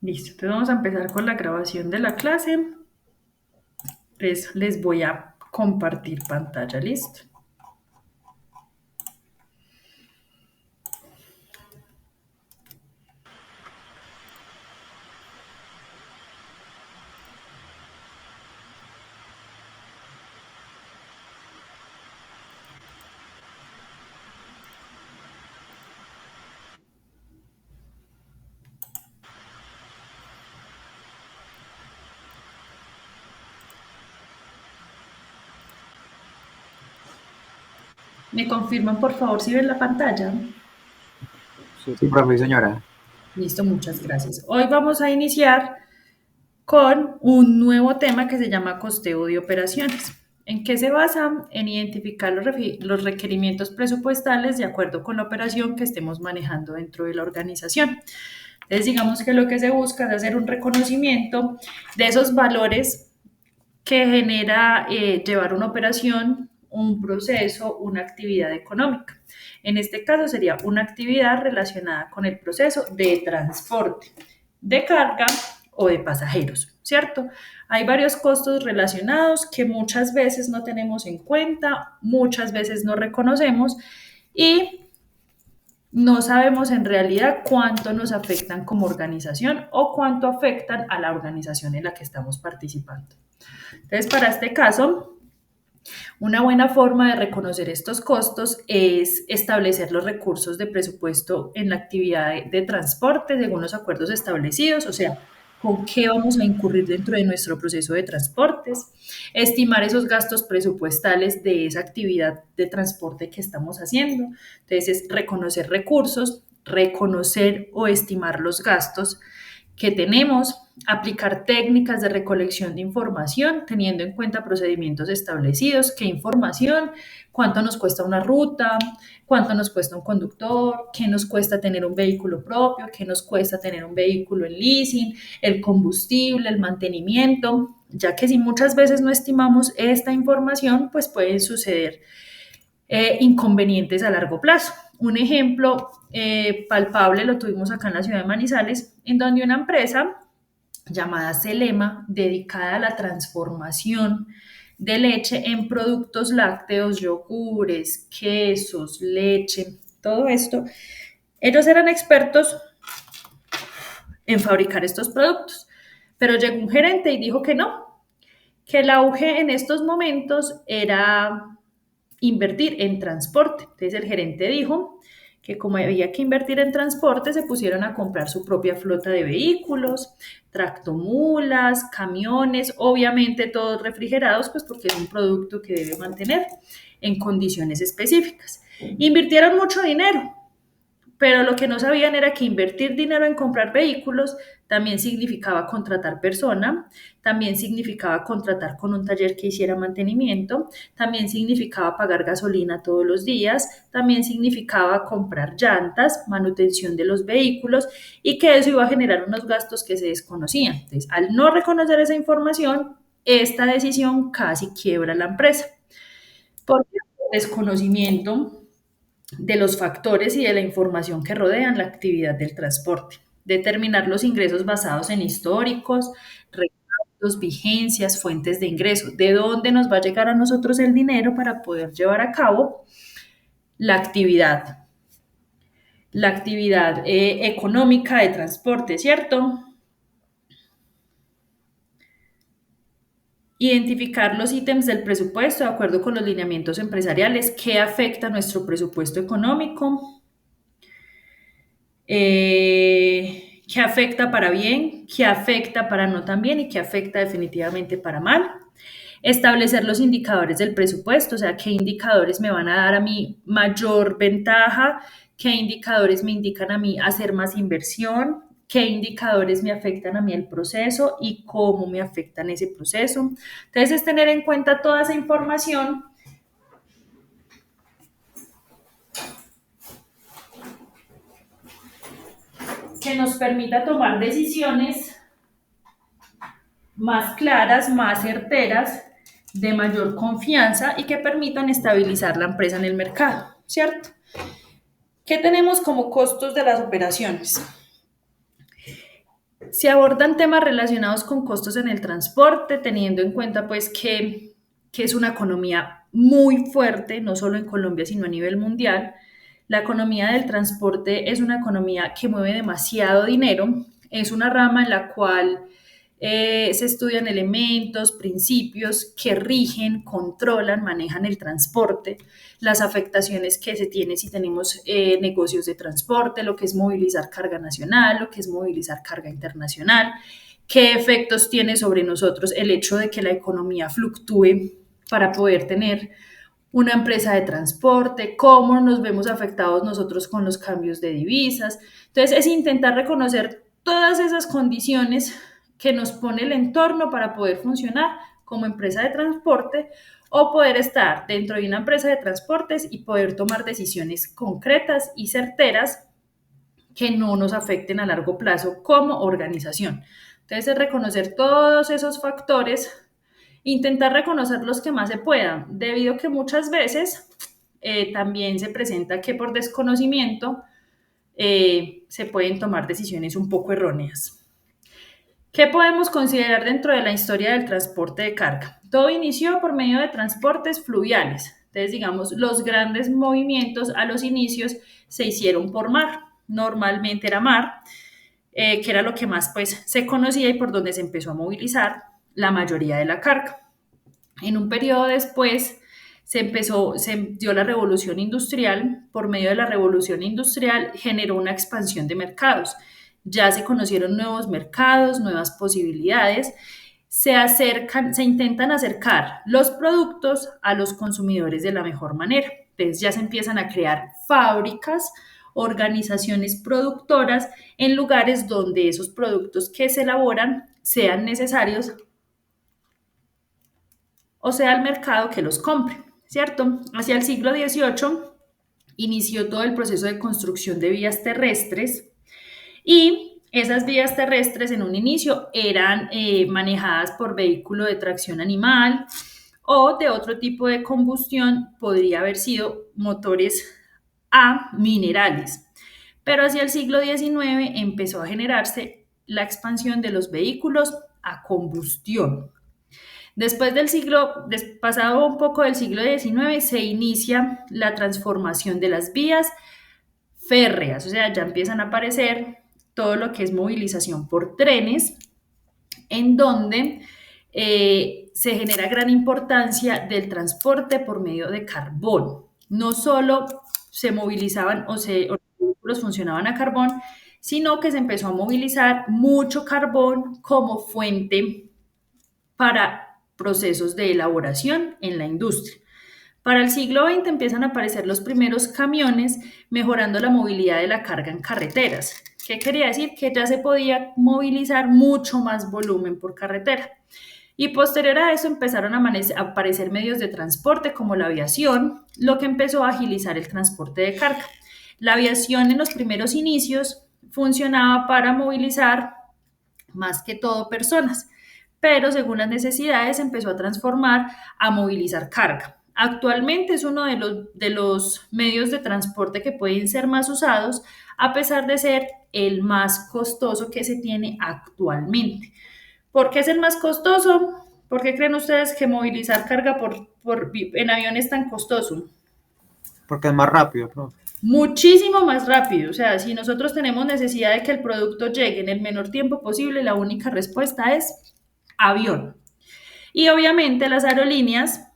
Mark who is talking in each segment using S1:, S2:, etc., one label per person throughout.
S1: Listo, entonces vamos a empezar con la grabación de la clase. Les voy a compartir pantalla, listo. ¿Me confirman por favor si ven la pantalla?
S2: Sí, profe, señora.
S1: Listo, muchas gracias. Hoy vamos a iniciar con un nuevo tema que se llama costeo de operaciones. ¿En qué se basa? En identificar los requerimientos presupuestales de acuerdo con la operación que estemos manejando dentro de la organización. Entonces, digamos que lo que se busca es hacer un reconocimiento de esos valores que genera llevar una operación, un proceso, una actividad económica. En este caso sería una actividad relacionada con el proceso de transporte, de carga o de pasajeros, ¿cierto? Hay varios costos relacionados que muchas veces no tenemos en cuenta, muchas veces no reconocemos y no sabemos en realidad cuánto nos afectan como organización o cuánto afectan a la organización en la que estamos participando. Entonces, para este caso, una buena forma de reconocer estos costos es establecer los recursos de presupuesto en la actividad de transporte según los acuerdos establecidos, o sea, con qué vamos a incurrir dentro de nuestro proceso de transportes, estimar esos gastos presupuestales de esa actividad de transporte que estamos haciendo. Entonces, es reconocer recursos, reconocer o estimar los gastos que tenemos, aplicar técnicas de recolección de información teniendo en cuenta procedimientos establecidos, qué información, cuánto nos cuesta una ruta, cuánto nos cuesta un conductor, qué nos cuesta tener un vehículo propio, qué nos cuesta tener un vehículo en leasing, el combustible, el mantenimiento, ya que si muchas veces no estimamos esta información, pues pueden suceder inconvenientes a largo plazo. Un ejemplo palpable lo tuvimos acá en la ciudad de Manizales, en donde una empresa llamada Celema, dedicada a la transformación de leche en productos lácteos, yogures, quesos, leche, todo esto, ellos eran expertos en fabricar estos productos. Pero llegó un gerente y dijo que no, que el auge en estos momentos era invertir en transporte. Entonces el gerente dijo que como había que invertir en transporte, se pusieron a comprar su propia flota de vehículos, tractomulas, camiones, obviamente todos refrigerados, pues porque es un producto que debe mantener en condiciones específicas. Invirtieron mucho dinero, pero lo que no sabían era que invertir dinero en comprar vehículos también significaba contratar persona, también significaba contratar con un taller que hiciera mantenimiento, también significaba pagar gasolina todos los días, también significaba comprar llantas, manutención de los vehículos y que eso iba a generar unos gastos que se desconocían. Entonces, al no reconocer esa información, esta decisión casi quiebra la empresa. Por desconocimiento de los factores y de la información que rodean la actividad del transporte. Determinar los ingresos basados en históricos, recaudos, vigencias, fuentes de ingreso, de dónde nos va a llegar a nosotros el dinero para poder llevar a cabo la actividad, económica de transporte, ¿cierto? Identificar los ítems del presupuesto de acuerdo con los lineamientos empresariales, qué afecta a nuestro presupuesto económico, qué afecta para bien, qué afecta para no tan bien y qué afecta definitivamente para mal. Establecer los indicadores del presupuesto, o sea, qué indicadores me van a dar a mí mayor ventaja, qué indicadores me indican a mí hacer más inversión, qué indicadores me afectan a mí el proceso y cómo me afectan ese proceso. Entonces, es tener en cuenta toda esa información que nos permita tomar decisiones más claras, más certeras, de mayor confianza y que permitan estabilizar la empresa en el mercado, ¿cierto? ¿Qué tenemos como costos de las operaciones? Se abordan temas relacionados con costos en el transporte, teniendo en cuenta pues que es una economía muy fuerte, no solo en Colombia, sino a nivel mundial. La economía del transporte es una economía que mueve demasiado dinero, es una rama en la cual se estudian elementos, principios que rigen, controlan, manejan el transporte, las afectaciones que se tiene si tenemos negocios de transporte, lo que es movilizar carga nacional, lo que es movilizar carga internacional, qué efectos tiene sobre nosotros el hecho de que la economía fluctúe para poder tener una empresa de transporte, cómo nos vemos afectados nosotros con los cambios de divisas. Entonces, es intentar reconocer todas esas condiciones que nos pone el entorno para poder funcionar como empresa de transporte o poder estar dentro de una empresa de transportes y poder tomar decisiones concretas y certeras que no nos afecten a largo plazo como organización. Entonces, es reconocer todos esos factores, intentar reconocer los que más se puedan, debido a que muchas veces también se presenta que por desconocimiento se pueden tomar decisiones un poco erróneas. ¿Qué podemos considerar dentro de la historia del transporte de carga? Todo inició por medio de transportes fluviales. Entonces, digamos, los grandes movimientos a los inicios se hicieron por mar. Normalmente era mar, que era lo que más pues, se conocía y por donde se empezó a movilizar la mayoría de la carga. En un periodo después se dio la revolución industrial. Por medio de la revolución industrial generó una expansión de mercados. Ya se conocieron nuevos mercados, nuevas posibilidades. Se intentan acercar los productos a los consumidores de la mejor manera. Entonces ya se empiezan a crear fábricas, organizaciones productoras en lugares donde esos productos que se elaboran sean necesarios o sea el mercado que los compre, ¿cierto? Hacia el siglo XVIII inició todo el proceso de construcción de vías terrestres y esas vías terrestres en un inicio eran manejadas por vehículo de tracción animal o de otro tipo de combustión, podría haber sido motores a minerales. Pero hacia el siglo XIX empezó a generarse la expansión de los vehículos a combustión. Después pasado un poco del siglo XIX, se inicia la transformación de las vías férreas, o sea, ya empiezan a aparecer todo lo que es movilización por trenes, en donde se genera gran importancia del transporte por medio de carbón. No solo se movilizaban o los vehículos funcionaban a carbón, sino que se empezó a movilizar mucho carbón como fuente para procesos de elaboración en la industria. Para el siglo XX empiezan a aparecer los primeros camiones mejorando la movilidad de la carga en carreteras. ¿Qué quería decir? Que ya se podía movilizar mucho más volumen por carretera. Y posterior a eso empezaron a aparecer medios de transporte como la aviación, lo que empezó a agilizar el transporte de carga. La aviación en los primeros inicios funcionaba para movilizar más que todo personas, pero según las necesidades empezó a transformar a movilizar carga. Actualmente es uno de los medios de transporte que pueden ser más usados, a pesar de ser el más costoso que se tiene actualmente. ¿Por qué es el más costoso? ¿Por qué creen ustedes que movilizar carga en avión es tan costoso?
S2: Porque es más rápido, profe.
S1: Muchísimo más rápido. O sea, si nosotros tenemos necesidad de que el producto llegue en el menor tiempo posible, la única respuesta es avión. Y obviamente las aerolíneas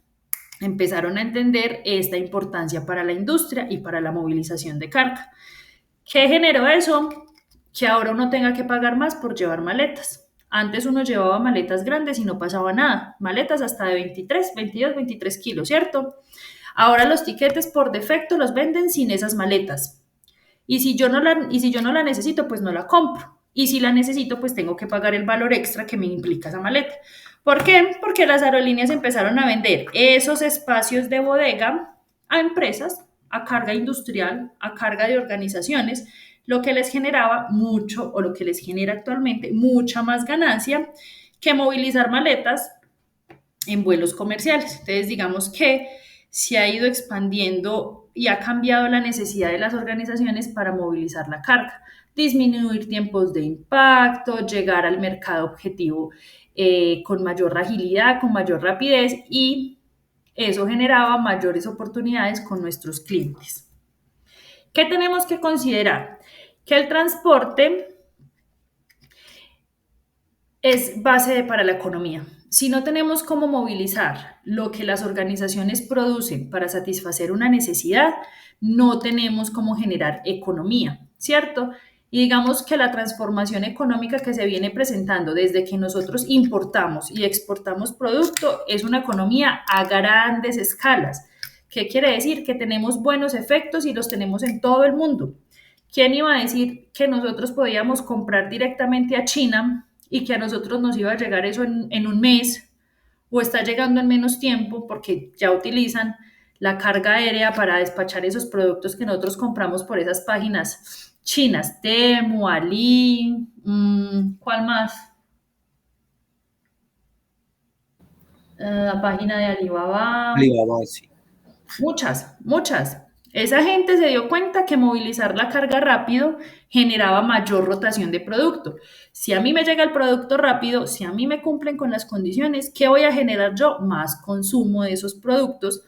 S1: empezaron a entender esta importancia para la industria y para la movilización de carga. ¿Qué generó eso? Que ahora uno tenga que pagar más por llevar maletas. Antes uno llevaba maletas grandes y no pasaba nada. Maletas hasta de 23, 22, 23 kilos, ¿cierto? Ahora los tiquetes por defecto los venden sin esas maletas. Y si yo no la necesito, pues no la compro. Y si la necesito, pues tengo que pagar el valor extra que me implica esa maleta. ¿Por qué? Porque las aerolíneas empezaron a vender esos espacios de bodega a empresas, a carga industrial, a carga de organizaciones, lo que les generaba mucho, o lo que les genera actualmente, mucha más ganancia que movilizar maletas en vuelos comerciales. Entonces, digamos que se ha ido expandiendo y ha cambiado la necesidad de las organizaciones para movilizar la carga. disminuir tiempos de impacto, llegar al mercado objetivo con mayor agilidad, con mayor rapidez, y eso generaba mayores oportunidades con nuestros clientes. ¿Qué tenemos que considerar? Que el transporte es base para la economía. Si no tenemos cómo movilizar lo que las organizaciones producen para satisfacer una necesidad, no tenemos cómo generar economía, ¿cierto? Y digamos que la transformación económica que se viene presentando desde que nosotros importamos y exportamos producto es una economía a grandes escalas. ¿Qué quiere decir? Que tenemos buenos efectos y los tenemos en todo el mundo. ¿Quién iba a decir que nosotros podíamos comprar directamente a China y que a nosotros nos iba a llegar eso en un mes o está llegando en menos tiempo porque ya utilizan la carga aérea para despachar esos productos que nosotros compramos por esas páginas chinas? Temu, Ali, ¿cuál más? La página de Alibaba.
S2: Alibaba, sí.
S1: Muchas, muchas. Esa gente se dio cuenta que movilizar la carga rápido generaba mayor rotación de producto. Si a mí me llega el producto rápido, si a mí me cumplen con las condiciones, ¿qué voy a generar yo? Más consumo de esos productos.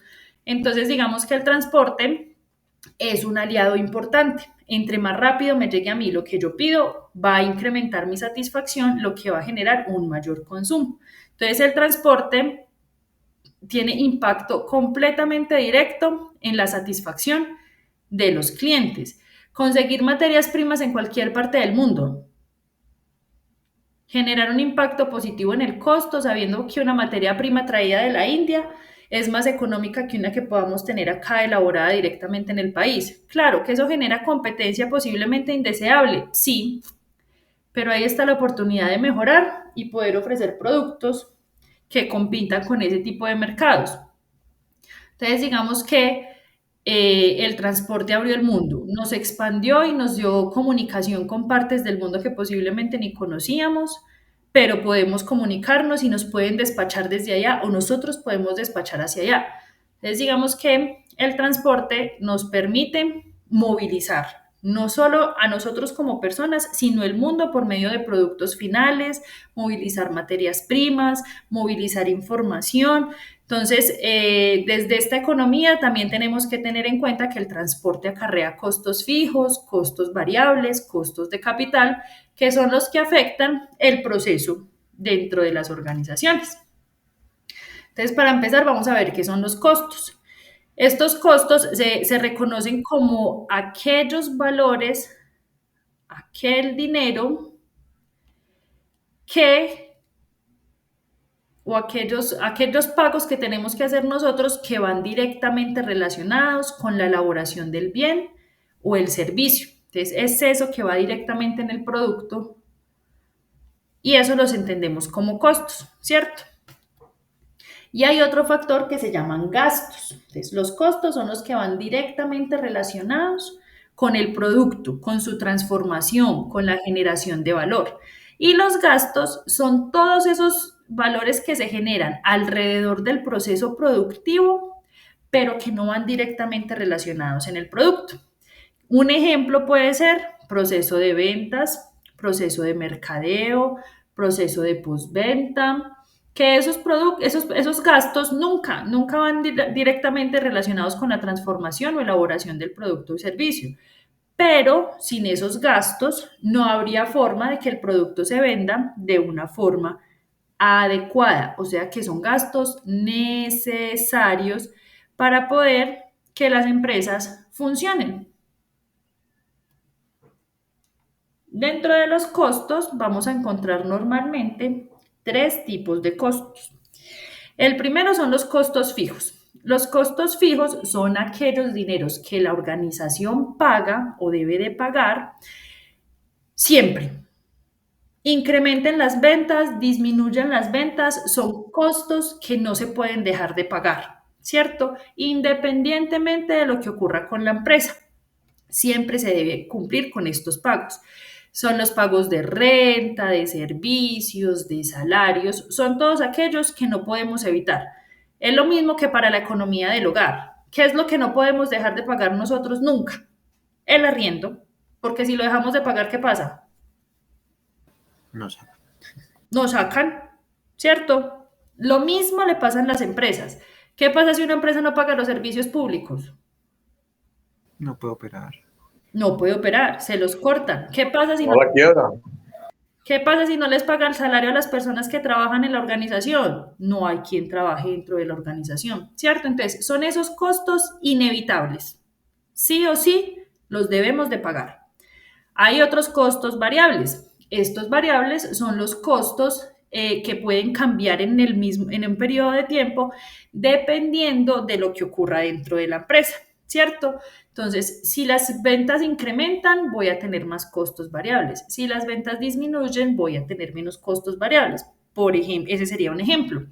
S1: Entonces, digamos que el transporte es un aliado importante. Entre más rápido me llegue a mí lo que yo pido, va a incrementar mi satisfacción, lo que va a generar un mayor consumo. Entonces, el transporte tiene impacto completamente directo en la satisfacción de los clientes. Conseguir materias primas en cualquier parte del mundo. Generar un impacto positivo en el costo, sabiendo que una materia prima traída de la India es más económica que una que podamos tener acá elaborada directamente en el país. Claro que eso genera competencia posiblemente indeseable, sí, pero ahí está la oportunidad de mejorar y poder ofrecer productos que compitan con ese tipo de mercados. Entonces, digamos que el transporte abrió el mundo, nos expandió y nos dio comunicación con partes del mundo que posiblemente ni conocíamos, pero podemos comunicarnos y nos pueden despachar desde allá o nosotros podemos despachar hacia allá. Entonces, digamos que el transporte nos permite movilizar no solo a nosotros como personas, sino el mundo por medio de productos finales, movilizar materias primas, movilizar información. Entonces, desde esta economía también tenemos que tener en cuenta que el transporte acarrea costos fijos, costos variables, costos de capital, que son los que afectan el proceso dentro de las organizaciones. Entonces, para empezar, vamos a ver qué son los costos. Estos costos se reconocen como aquellos valores, aquel dinero que o aquellos pagos que tenemos que hacer nosotros que van directamente relacionados con la elaboración del bien o el servicio. Entonces, es eso que va directamente en el producto y eso los entendemos como costos, ¿cierto? Y hay otro factor que se llaman gastos. Entonces, los costos son los que van directamente relacionados con el producto, con su transformación, con la generación de valor. Y los gastos son todos esos valores que se generan alrededor del proceso productivo, pero que no van directamente relacionados en el producto. Un ejemplo puede ser proceso de ventas, proceso de mercadeo, proceso de postventa, que esos gastos nunca van directamente relacionados con la transformación o elaboración del producto o servicio. Pero sin esos gastos no habría forma de que el producto se venda de una forma adecuada, o sea que son gastos necesarios para poder que las empresas funcionen. Dentro de los costos vamos a encontrar normalmente tres tipos de costos. El primero son los costos fijos. Los costos fijos son aquellos dineros que la organización paga o debe de pagar siempre. Incrementen las ventas, disminuyan las ventas, son costos que no se pueden dejar de pagar, ¿cierto? Independientemente de lo que ocurra con la empresa, siempre se debe cumplir con estos pagos. Son los pagos de renta, de servicios, de salarios, son todos aquellos que no podemos evitar. Es lo mismo que para la economía del hogar. ¿Qué es lo que no podemos dejar de pagar nosotros nunca? El arriendo. Porque si lo dejamos de pagar, ¿qué pasa?
S2: No sé.
S1: Nos sacan, ¿cierto? Lo mismo le pasa en las empresas. ¿Qué pasa si una empresa no paga los servicios públicos?
S2: No puedo operar.
S1: No puede operar, se los cortan.
S3: No la quiebra.
S1: ¿Qué pasa si no les paga el salario a las personas que trabajan en la organización? No hay quien trabaje dentro de la organización, ¿cierto? Entonces, son esos costos inevitables. Sí o sí, los debemos de pagar. Hay otros costos variables. Estos variables son los costos que pueden cambiar en un periodo de tiempo dependiendo de lo que ocurra dentro de la empresa, ¿cierto? Entonces, si las ventas incrementan, voy a tener más costos variables. Si las ventas disminuyen, voy a tener menos costos variables. Por ejemplo, ese sería un ejemplo.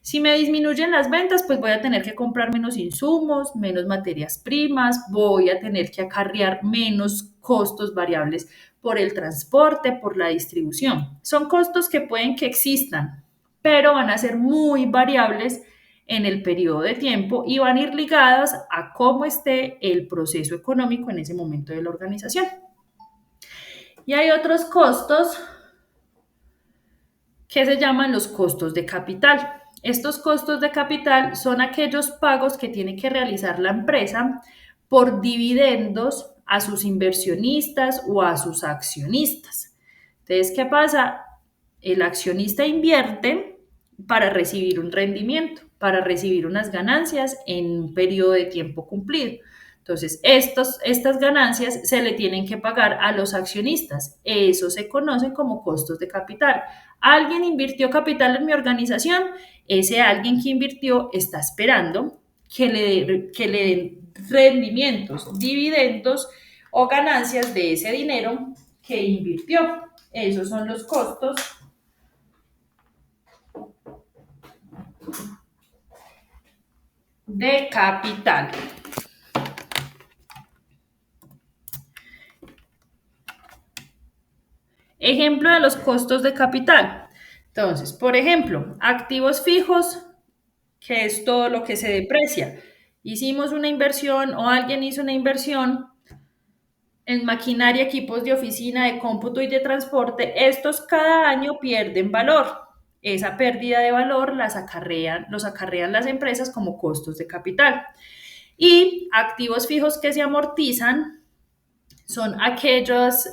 S1: Si me disminuyen las ventas, pues voy a tener que comprar menos insumos, menos materias primas, voy a tener que acarrear menos costos variables por el transporte, por la distribución. Son costos que pueden que existan, pero van a ser muy variables en el periodo de tiempo y van a ir ligadas a cómo esté el proceso económico en ese momento de la organización. Y hay otros costos que se llaman los costos de capital. Estos costos de capital son aquellos pagos que tiene que realizar la empresa por dividendos a sus inversionistas o a sus accionistas. Entonces, ¿qué pasa? El accionista invierte para recibir un rendimiento, para recibir unas ganancias en un periodo de tiempo cumplido. Entonces, estas ganancias se le tienen que pagar a los accionistas. Eso se conoce como costos de capital. Alguien invirtió capital en mi organización, ese alguien que invirtió está esperando que le den rendimientos, dividendos o ganancias de ese dinero que invirtió. Esos son los costos de capital. Ejemplo de los costos de capital. Entonces, por ejemplo, activos fijos, que es todo lo que se deprecia. Hicimos una inversión o alguien hizo una inversión en maquinaria, equipos de oficina, de cómputo y de transporte. Estos cada año pierden valor. Esa pérdida de valor los acarrean las empresas como costos de capital. Y activos fijos que se amortizan son aquellas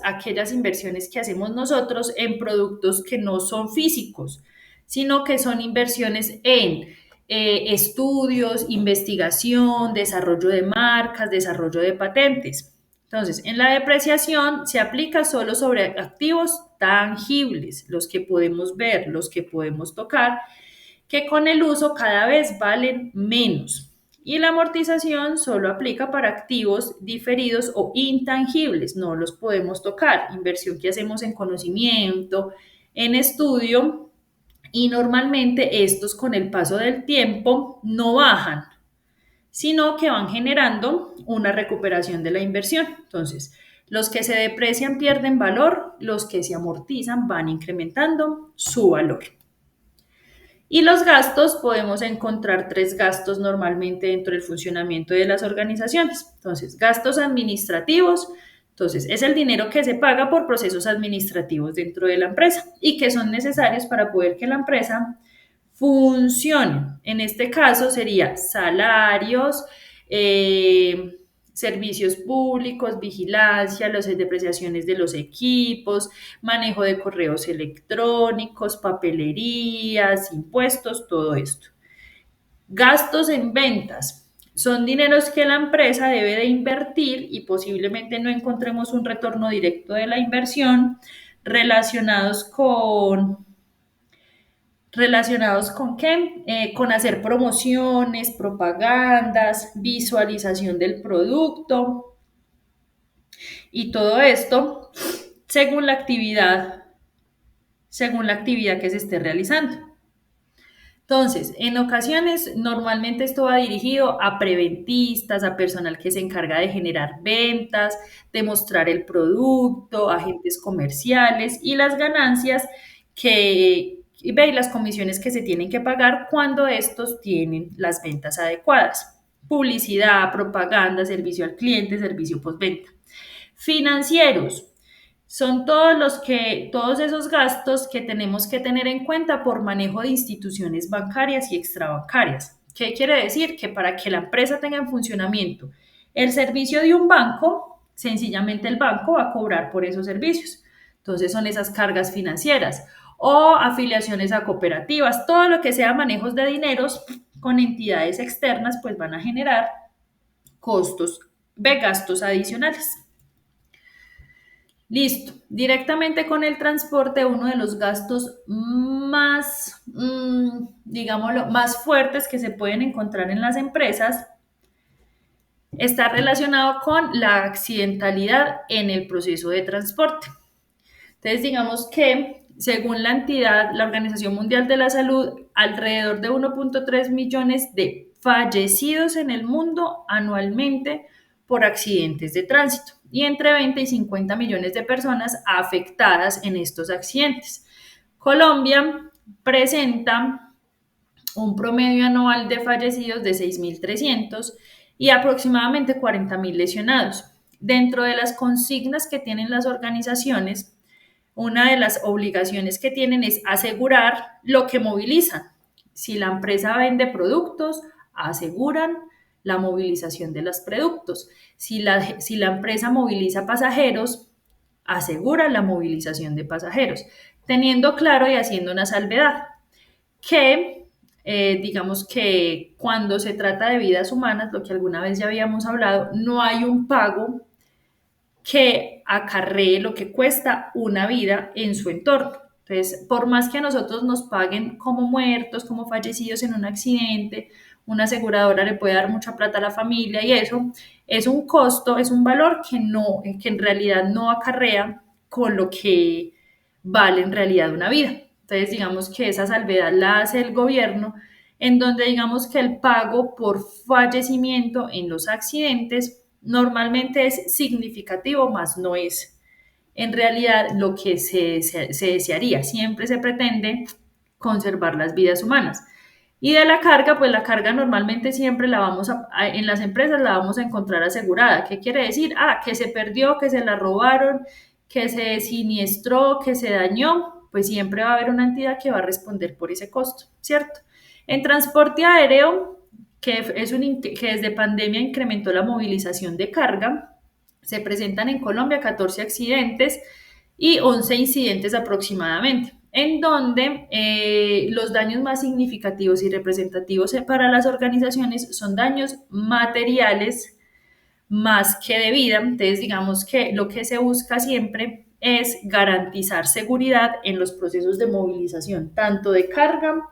S1: inversiones que hacemos nosotros en productos que no son físicos, sino que son inversiones en estudios, investigación, desarrollo de marcas, desarrollo de patentes. Entonces, en la depreciación se aplica solo sobre activos tangibles, los que podemos ver, los que podemos tocar, que con el uso cada vez valen menos. Y la amortización solo aplica para activos diferidos o intangibles, no los podemos tocar. Inversión que hacemos en conocimiento, en estudio, y normalmente estos con el paso del tiempo no bajan, sino que van generando una recuperación de la inversión. Entonces, los que se deprecian pierden valor, los que se amortizan van incrementando su valor. Y los gastos, podemos encontrar tres gastos normalmente dentro del funcionamiento de las organizaciones. Entonces, gastos administrativos, entonces es el dinero que se paga por procesos administrativos dentro de la empresa y que son necesarios para poder que la empresa funcione. En este caso sería salarios, servicios públicos, vigilancia, las depreciaciones de los equipos, manejo de correos electrónicos, papelerías, impuestos, todo esto. Gastos en ventas. Son dineros que la empresa debe de invertir y posiblemente no encontremos un retorno directo de la inversión relacionados con ¿Relacionados con qué? Con hacer promociones, propagandas, visualización del producto y todo esto según la actividad que se esté realizando. Entonces, en ocasiones, normalmente esto va dirigido a preventistas, a personal que se encarga de generar ventas, de mostrar el producto, agentes comerciales y las ganancias y las comisiones que se tienen que pagar cuando estos tienen las ventas adecuadas. Publicidad, propaganda, servicio al cliente, servicio postventa. Financieros. Son todos esos gastos que tenemos que tener en cuenta por manejo de instituciones bancarias y extrabancarias. ¿Qué quiere decir? Que para que la empresa tenga en funcionamiento el servicio de un banco, sencillamente el banco va a cobrar por esos servicios. Entonces son esas cargas financieras o afiliaciones a cooperativas, todo lo que sea manejos de dineros con entidades externas, pues van a generar costos de gastos adicionales. Listo. Directamente con el transporte, uno de los gastos más, digámoslo, más fuertes que se pueden encontrar en las empresas está relacionado con la accidentalidad en el proceso de transporte. Entonces, digamos que según la entidad, la Organización Mundial de la Salud, alrededor de 1.3 millones de fallecidos en el mundo anualmente por accidentes de tránsito y entre 20 y 50 millones de personas afectadas en estos accidentes. Colombia presenta un promedio anual de fallecidos de 6.300 y aproximadamente 40.000 lesionados. Dentro de las consignas que tienen las organizaciones, una de las obligaciones que tienen es asegurar lo que movilizan. Si la empresa vende productos, aseguran la movilización de los productos. Si la empresa moviliza pasajeros, asegura la movilización de pasajeros, teniendo claro y haciendo una salvedad que digamos que cuando se trata de vidas humanas, lo que alguna vez ya habíamos hablado, no hay un pago que acarree lo que cuesta una vida en su entorno. Entonces, por más que a nosotros nos paguen como muertos, como fallecidos en un accidente, una aseguradora le puede dar mucha plata a la familia y eso es un costo, es un valor que en realidad no acarrea con lo que vale en realidad una vida. Entonces, digamos que esa salvedad la hace el gobierno, en donde digamos que el pago por fallecimiento en los accidentes normalmente es significativo, más no es en realidad lo que se desearía. Siempre se pretende conservar las vidas humanas. Y de la carga, pues la carga normalmente siempre en las empresas la vamos a encontrar asegurada. ¿Qué quiere decir? Que se perdió, que se la robaron, que se siniestró, que se dañó, pues siempre va a haber una entidad que va a responder por ese costo, ¿cierto? En transporte aéreo, que desde pandemia incrementó la movilización de carga, se presentan en Colombia 14 accidentes y 11 incidentes aproximadamente, en donde los daños más significativos y representativos para las organizaciones son daños materiales más que de vida. Entonces, digamos que lo que se busca siempre es garantizar seguridad en los procesos de movilización, tanto de carga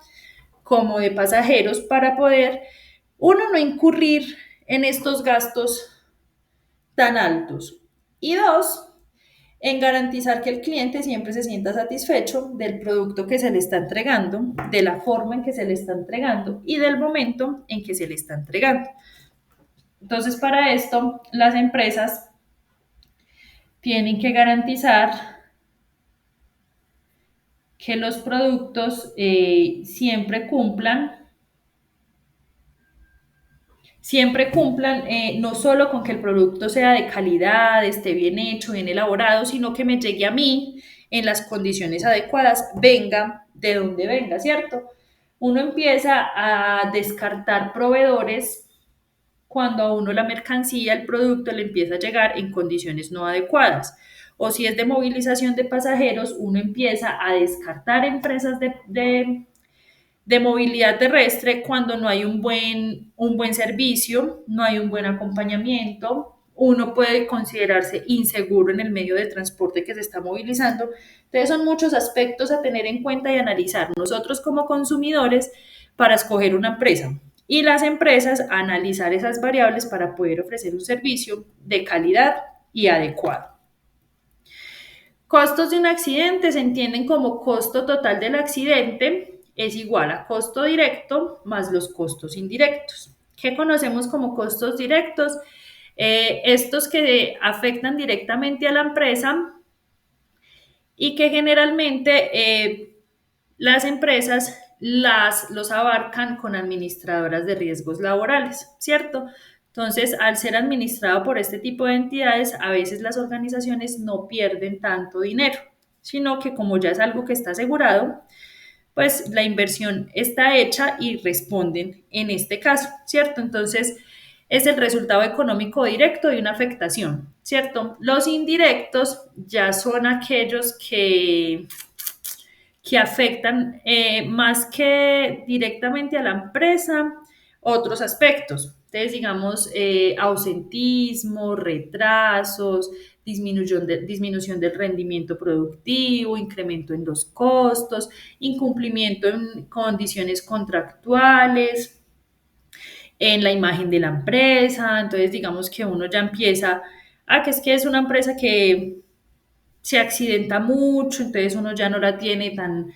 S1: como de pasajeros, para poder, uno, no incurrir en estos gastos tan altos y dos, en garantizar que el cliente siempre se sienta satisfecho del producto que se le está entregando, de la forma en que se le está entregando y del momento en que se le está entregando. Entonces, para esto, las empresas tienen que garantizar que los productos siempre cumplan no solo con que el producto sea de calidad, esté bien hecho, bien elaborado, sino que me llegue a mí en las condiciones adecuadas, venga de donde venga, ¿cierto? Uno empieza a descartar proveedores cuando a uno la mercancía, el producto le empieza a llegar en condiciones no adecuadas. O si es de movilización de pasajeros, uno empieza a descartar empresas de movilidad terrestre cuando no hay un buen servicio, no hay un buen acompañamiento, uno puede considerarse inseguro en el medio de transporte que se está movilizando. Entonces son muchos aspectos a tener en cuenta y analizar nosotros como consumidores para escoger una empresa y las empresas a analizar esas variables para poder ofrecer un servicio de calidad y adecuado. Costos de un accidente se entienden como costo total del accidente es igual a costo directo más los costos indirectos. ¿Qué conocemos como costos directos? Estos que afectan directamente a la empresa y que generalmente las empresas los abarcan con administradoras de riesgos laborales, ¿cierto? Entonces, al ser administrado por este tipo de entidades, a veces las organizaciones no pierden tanto dinero, sino que como ya es algo que está asegurado, pues la inversión está hecha y responden en este caso, ¿cierto? Entonces, es el resultado económico directo de una afectación, ¿cierto? Los indirectos ya son aquellos que afectan más que directamente a la empresa, otros aspectos. Entonces, digamos, ausentismo, retrasos, disminución del rendimiento productivo, incremento en los costos, incumplimiento en condiciones contractuales, en la imagen de la empresa. Entonces, digamos que uno ya empieza a que es una empresa que se accidenta mucho, entonces uno ya no la tiene tan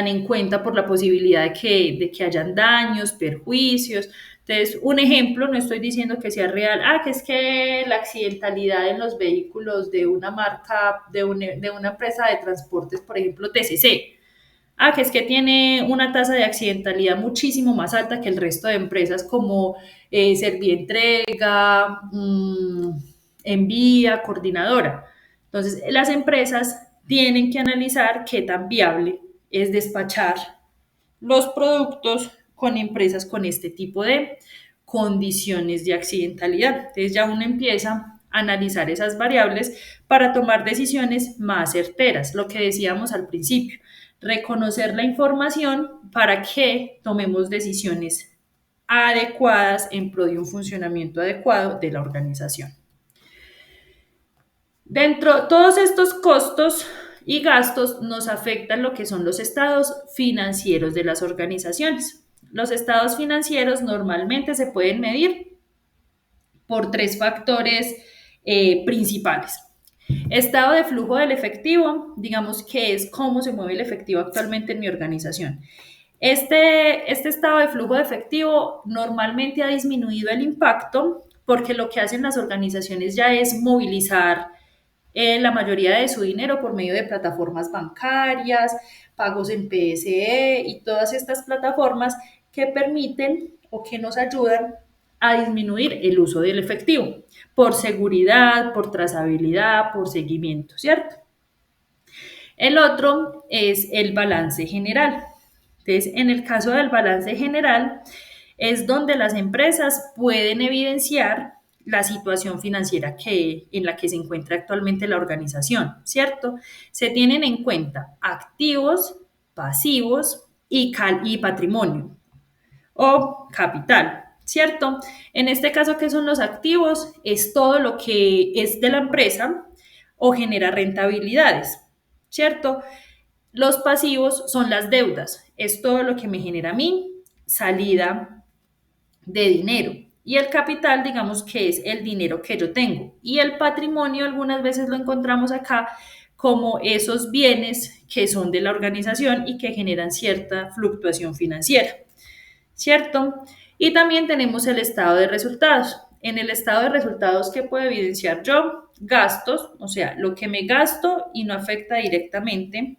S1: en cuenta por la posibilidad de que hayan daños, perjuicios. Entonces, un ejemplo, no estoy diciendo que sea real, que es que la accidentalidad en los vehículos de una marca, de una empresa de transportes, por ejemplo, TCC. Que es que tiene una tasa de accidentalidad muchísimo más alta que el resto de empresas como Servientrega, Envía, Coordinadora. Entonces, las empresas tienen que analizar qué tan viable es despachar los productos con empresas con este tipo de condiciones de accidentalidad. Entonces ya uno empieza a analizar esas variables para tomar decisiones más certeras, lo que decíamos al principio, reconocer la información para que tomemos decisiones adecuadas en pro de un funcionamiento adecuado de la organización. Dentro de todos estos costos y gastos nos afectan lo que son los estados financieros de las organizaciones. Los estados financieros normalmente se pueden medir por tres factores principales. Estado de flujo del efectivo, digamos que es cómo se mueve el efectivo actualmente en mi organización. Este estado de flujo de efectivo normalmente ha disminuido el impacto porque lo que hacen las organizaciones ya es movilizar la mayoría de su dinero por medio de plataformas bancarias, pagos en PSE y todas estas plataformas que permiten o que nos ayudan a disminuir el uso del efectivo por seguridad, por trazabilidad, por seguimiento, ¿cierto? El otro es el balance general. Entonces, en el caso del balance general, es donde las empresas pueden evidenciar la situación financiera en la que se encuentra actualmente la organización, ¿cierto? Se tienen en cuenta activos, pasivos y patrimonio o capital, ¿cierto? En este caso, ¿qué son los activos? Es todo lo que es de la empresa o genera rentabilidades, ¿cierto? Los pasivos son las deudas, es todo lo que me genera a mí salida de dinero. Y el capital, digamos que es el dinero que yo tengo. Y el patrimonio, algunas veces lo encontramos acá como esos bienes que son de la organización y que generan cierta fluctuación financiera, ¿cierto? Y también tenemos el estado de resultados. En el estado de resultados, ¿qué puedo evidenciar yo? Gastos, o sea, lo que me gasto y no afecta directamente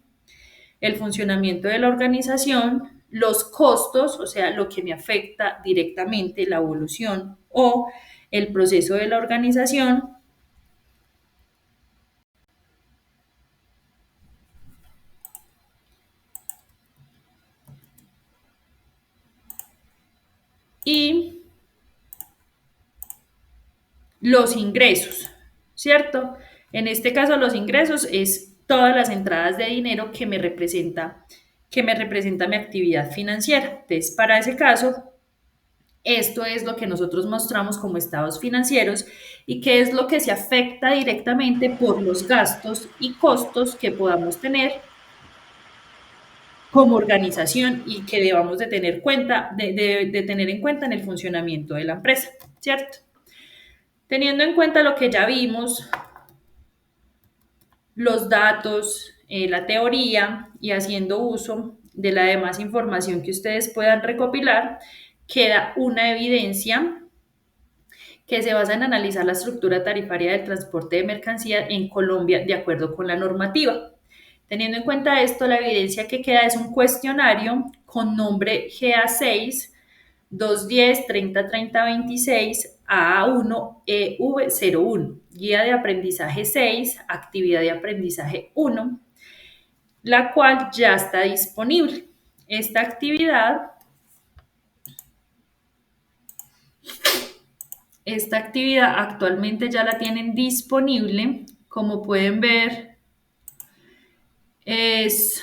S1: el funcionamiento de la organización, los costos, o sea, lo que me afecta directamente la evolución o el proceso de la organización, y los ingresos, ¿cierto? En este caso, los ingresos es todas las entradas de dinero que me representa mi actividad financiera. Entonces, para ese caso, esto es lo que nosotros mostramos como estados financieros y qué es lo que se afecta directamente por los gastos y costos que podamos tener como organización y que debamos de tener en cuenta en el funcionamiento de la empresa, ¿cierto? Teniendo en cuenta lo que ya vimos, los datos, la teoría y haciendo uso de la demás información que ustedes puedan recopilar, queda una evidencia que se basa en analizar la estructura tarifaria del transporte de mercancías en Colombia de acuerdo con la normativa. Teniendo en cuenta esto, la evidencia que queda es un cuestionario con nombre GA6 210 30 30 26 AA1 EV01, guía de aprendizaje 6, actividad de aprendizaje 1, la cual ya está disponible. Esta actividad actualmente ya la tienen disponible. Como pueden ver, es...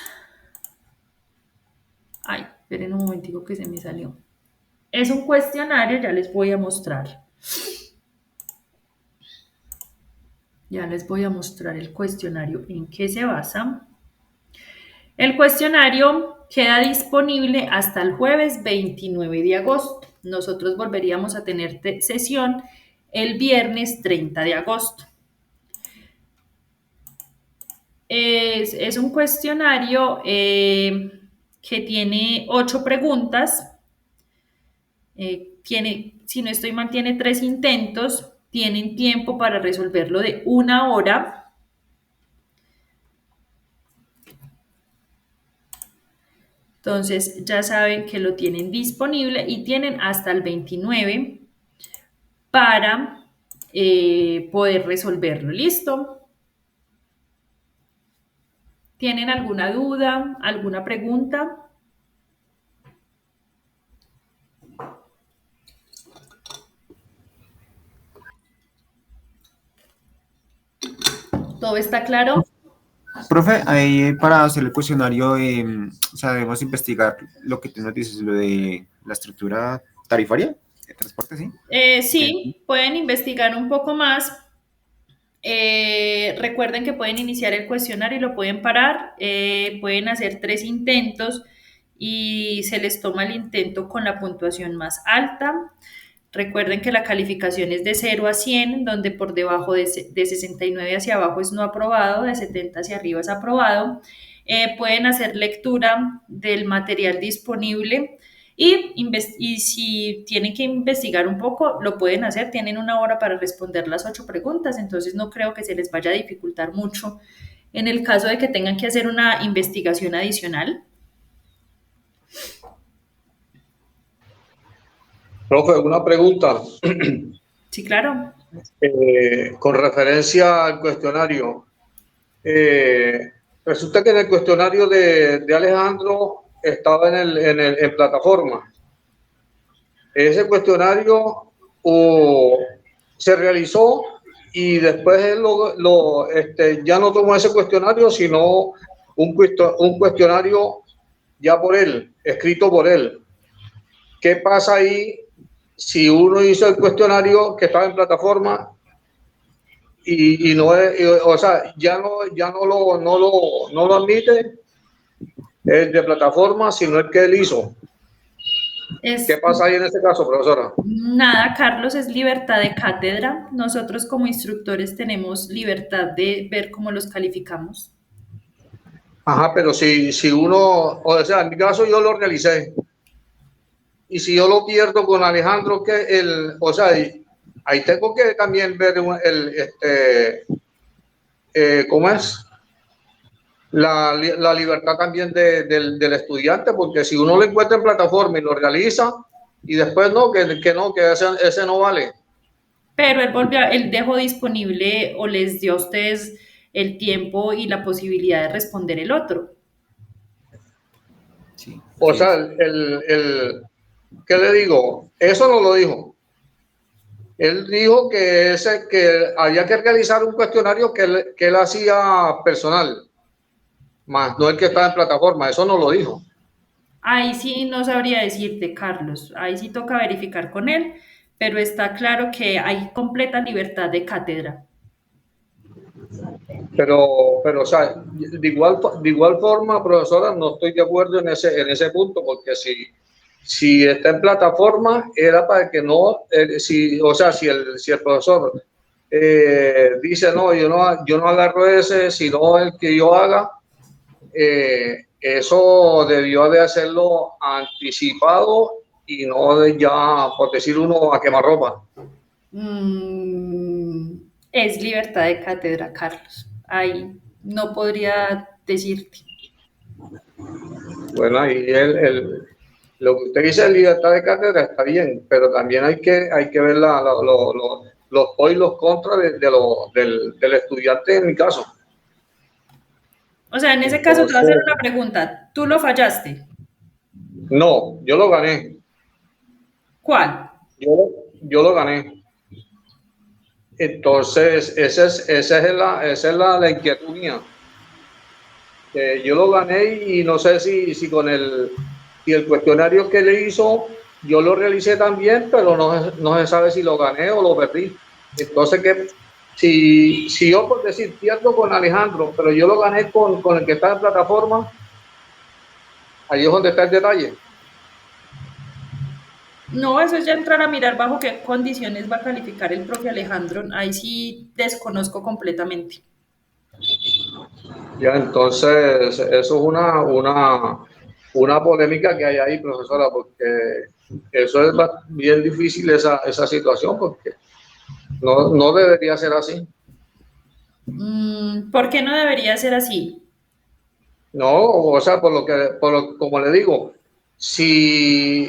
S1: Ay, esperen un momentico que se me salió. Es un cuestionario, ya les voy a mostrar. Ya les voy a mostrar el cuestionario en qué se basa. El cuestionario queda disponible hasta el jueves 29 de agosto. Nosotros volveríamos a tener sesión el viernes 30 de agosto. Es un cuestionario que tiene 8 preguntas. Si no estoy mal, tiene 3 intentos. Tienen tiempo para resolverlo de 1 hora. Entonces ya saben que lo tienen disponible y tienen hasta el 29 para poder resolverlo. ¿Listo? ¿Tienen alguna duda, alguna pregunta? ¿Todo está claro?
S2: Profe, ahí para hacer el cuestionario, o sea, debemos investigar lo que tú nos dices, lo de la estructura tarifaria de transporte, ¿sí?
S1: Sí, pueden investigar un poco más. Recuerden que pueden iniciar el cuestionario y lo pueden parar. Pueden hacer 3 intentos y se les toma el intento con la puntuación más alta. Recuerden que la calificación es de 0 a 100, donde por debajo de 69 hacia abajo es no aprobado, de 70 hacia arriba es aprobado. Pueden hacer lectura del material disponible y si tienen que investigar un poco, lo pueden hacer. Tienen 1 hora para responder las 8 preguntas, entonces no creo que se les vaya a dificultar mucho en el caso de que tengan que hacer una investigación adicional.
S3: Profe, una pregunta.
S1: Sí, claro.
S3: Con referencia al cuestionario. Resulta que en el cuestionario de Alejandro estaba en plataforma. Ese cuestionario se realizó y después él ya no tomó ese cuestionario, sino un cuestionario ya por él, escrito por él. ¿Qué pasa ahí si uno hizo el cuestionario que estaba en plataforma y no es, o sea, no lo admite el de plataforma, sino el que él hizo? ¿Qué pasa ahí en este caso, profesora?
S1: Nada, Carlos, es libertad de cátedra. Nosotros como instructores tenemos libertad de ver cómo los calificamos.
S3: Ajá, pero si uno, o sea, en mi caso yo lo realicé. Y si yo lo pierdo con Alejandro, o sea, ahí tengo que también ver ¿cómo es? La libertad también del estudiante, porque si uno lo encuentra en plataforma y lo realiza, y después no, que ese no vale.
S1: Pero él dejó disponible o les dio a ustedes el tiempo y la posibilidad de responder el otro.
S2: Sí,
S3: O
S2: así
S3: sea,
S2: es.
S3: ¿qué le digo? Eso no lo dijo. Él dijo que había que realizar un cuestionario que él hacía personal, más no el que estaba en plataforma. Eso no lo dijo.
S1: Ahí sí no sabría decirte, Carlos. Ahí sí toca verificar con él, pero está claro que hay completa libertad de cátedra.
S3: Pero, o sea, de igual forma, profesora, no estoy de acuerdo en ese punto, porque si está en plataforma, era para que no, o sea, si el profesor dice, no, yo no agarro ese, sino el que yo haga, eso debió de hacerlo anticipado y no ya, por decir uno, a quemarropa.
S1: Es libertad de cátedra, Carlos. Ahí no podría decirte.
S3: Bueno, y Lo que usted dice de libertad de cátedra está bien, pero también hay que ver los pros y los contras del estudiante en mi caso.
S1: O sea, en ese caso te voy a
S3: Entonces,
S1: hacer una pregunta. ¿Tú lo fallaste?
S3: no, yo lo gané.
S1: ¿Cuál?
S3: Yo lo gané. Entonces, esa es la inquietud mía. Yo lo gané y no sé si si el cuestionario que le hizo, yo lo realicé también, pero no se sabe si lo gané o lo perdí. Entonces, si yo por decir pierdo con Alejandro, pero yo lo gané con el que está en plataforma, ahí es donde está el detalle.
S1: No, eso es ya entrar a mirar bajo qué condiciones va a calificar el profe Alejandro. Ahí sí desconozco completamente.
S3: Ya, entonces, eso es una polémica que hay ahí, profesora, porque eso es bien difícil esa situación, porque no debería ser así.
S1: ¿Por qué no debería ser así?
S3: No, o sea, como le digo, si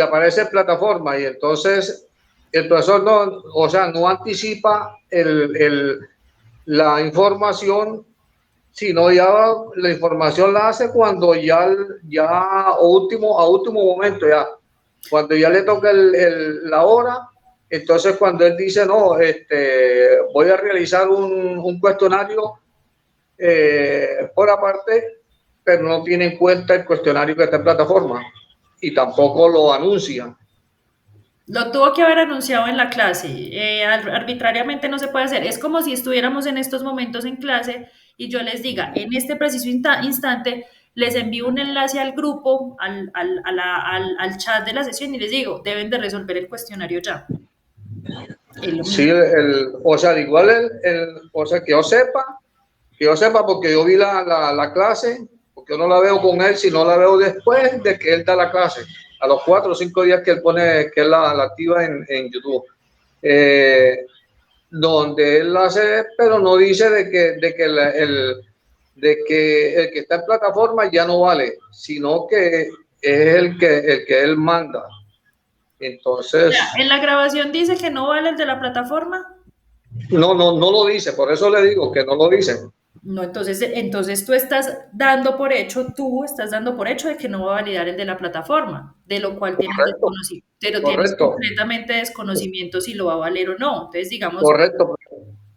S3: aparece en plataforma y entonces el profesor no, o sea, no anticipa la información, sino ya la información la hace cuando a último momento ya, cuando ya le toca la hora, entonces cuando él dice, no, voy a realizar un cuestionario por aparte, pero no tiene en cuenta el cuestionario que está en plataforma y tampoco lo anuncia.
S1: Lo tuvo que haber anunciado en la clase. Arbitrariamente no se puede hacer. Es como si estuviéramos en estos momentos en clase y yo les diga, en este preciso instante, les envío un enlace al grupo, al chat de la sesión y les digo, deben de resolver el cuestionario ya. Es lo
S3: Sí,
S1: mismo.
S3: o sea, igual o sea, que yo sepa porque yo vi la clase, porque yo no la veo con él, sino la veo después de que él da la clase, a los 4 o 5 días que él pone, que él la activa en YouTube. Donde él hace, pero no dice de que el que está en plataforma ya no vale, sino que es el que él manda.
S1: Ya,
S3: Entonces,
S1: en la grabación dice que no vale el de la plataforma.
S3: no lo dice, por eso le digo que no lo dice.
S1: No, entonces tú estás dando por hecho de que no va a validar el de la plataforma, de lo cual tienes
S3: Correcto,
S1: desconocimiento, pero tienes
S3: correcto,
S1: completamente desconocimiento si lo va a valer o no. Entonces, digamos,
S3: correcto,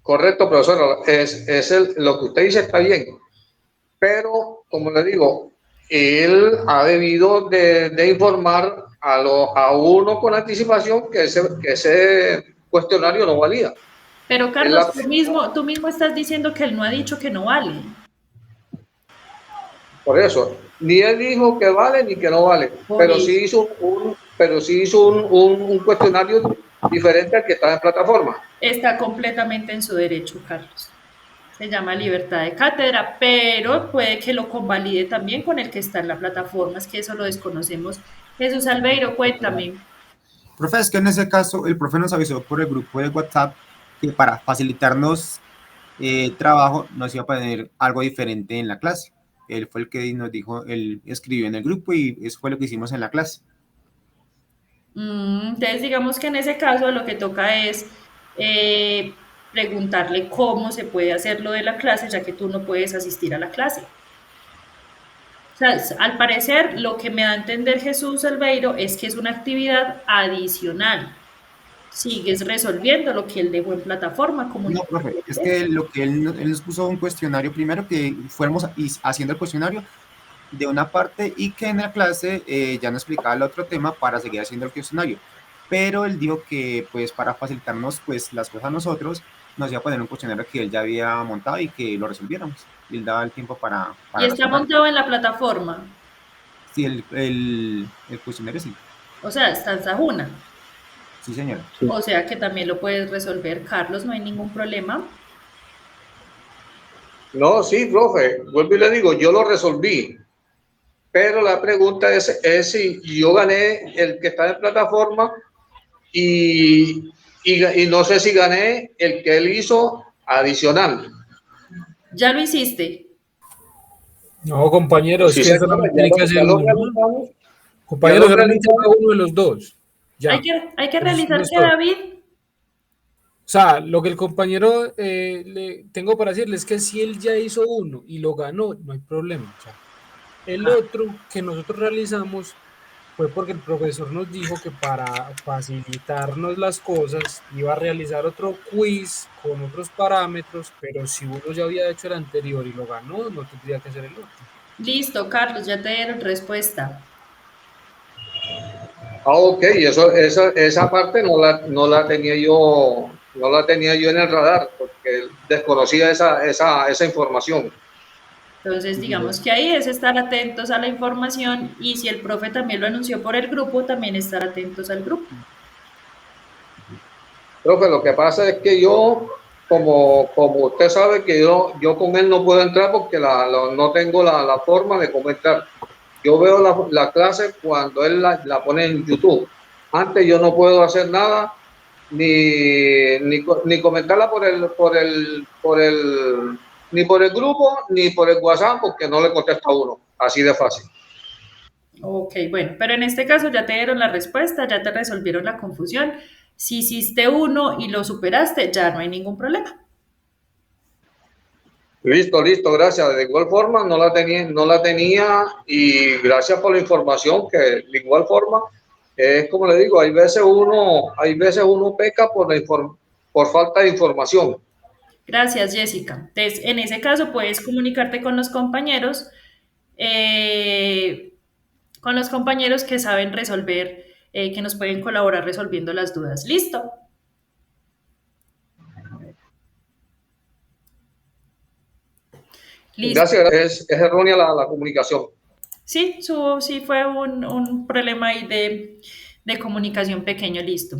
S3: correcto, profesor. Lo que usted dice está bien, pero como le digo, él ha debido de informar a uno con anticipación que ese cuestionario no valía.
S1: pero
S3: Es
S1: Carlos,
S3: la,
S1: tú mismo estás diciendo que él no ha dicho que no vale.
S3: por eso, ni él dijo que vale ni que no vale,
S1: Por eso
S3: pero sí hizo un cuestionario diferente al que estaba en plataforma.
S1: está completamente en su derecho, Carlos. Se llama libertad de cátedra, pero puede que lo convalide también con el que está en la plataforma, es que eso lo desconocemos. Jesús Albeiro, cuéntame.
S2: Profe, es que en ese caso el profe nos avisó por el grupo de WhatsApp que para facilitarnos trabajo nos iba a poner algo diferente en la clase. Él fue el que nos dijo, él escribió en el grupo y eso fue lo que hicimos en la clase.
S1: Entonces, digamos que en ese caso lo que toca es preguntarle cómo se puede hacer lo de la clase, ya que tú no puedes asistir a la clase. O sea, al parecer, lo que me da a entender Jesús Albeiro es que es una actividad adicional. Sigues resolviendo lo que él dejó en plataforma como un
S2: No, profe, es que lo que él nos puso un cuestionario primero, que fuéramos haciendo el cuestionario de una parte y que en la clase ya nos explicaba el otro tema para seguir haciendo el cuestionario. Pero él dijo que pues para facilitarnos pues las cosas a nosotros, nos iba a poner un cuestionario que él ya había montado y que lo resolviéramos. Y él daba el tiempo
S1: y
S2: para
S1: está
S2: resolverlo.
S1: montado en la plataforma.
S2: Sí, el cuestionario sí.
S1: O sea, está en Sajuna.
S2: Sí, señora.
S1: O sea que también lo puedes resolver, Carlos, no hay ningún problema.
S3: No, sí, profe, vuelvo y le digo, yo lo resolví, pero la pregunta es si yo gané el que está en plataforma y no sé si gané el que él hizo adicional.
S1: Ya lo hiciste.
S4: No, compañero, es
S3: Sí,
S4: que
S3: señora,
S4: solamente tiene que hacer
S3: ya lo
S4: uno.
S3: realizamos.
S4: Compañero, solamente haga uno de los dos. Ya.
S1: Hay que realizar que David.
S4: O sea, lo que el compañero le tengo para decirle es que si él ya hizo uno y lo ganó, no hay problema. O sea, el otro que nosotros realizamos fue porque el profesor nos dijo que para facilitarnos las cosas iba a realizar otro quiz con otros parámetros, pero si uno ya había hecho el anterior y lo ganó, no tendría que hacer el otro.
S1: Listo, Carlos, ya te dieron respuesta.
S3: Ok, esa parte no la tenía yo en el radar, porque desconocía esa información.
S1: Entonces, digamos que ahí es estar atentos a la información y si el profe también lo anunció por el grupo, también estar atentos al grupo.
S3: Profe, lo que pasa es que yo, como usted sabe, que yo con él no puedo entrar porque no tengo la forma de cómo entrar. Yo veo la clase cuando él la pone en YouTube. Antes yo no puedo hacer nada, ni comentarla ni por el grupo, ni por el WhatsApp, porque no le contesta a uno. Así de fácil.
S1: Ok, bueno, pero en este caso ya te dieron la respuesta, ya te resolvieron la confusión. Si hiciste uno y lo superaste, ya no hay ningún problema.
S3: Listo, gracias. De igual forma no la tenía y gracias por la información que de igual forma es como le digo, hay veces uno peca por falta de información.
S1: Gracias, Jessica. Entonces, en ese caso puedes comunicarte con los compañeros que saben resolver, que nos pueden colaborar resolviendo las dudas. ¿Listo? Listo.
S3: Gracias, es errónea la comunicación.
S1: Sí, sí fue un problema ahí de comunicación pequeño, listo.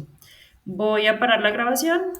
S1: Voy a parar la grabación.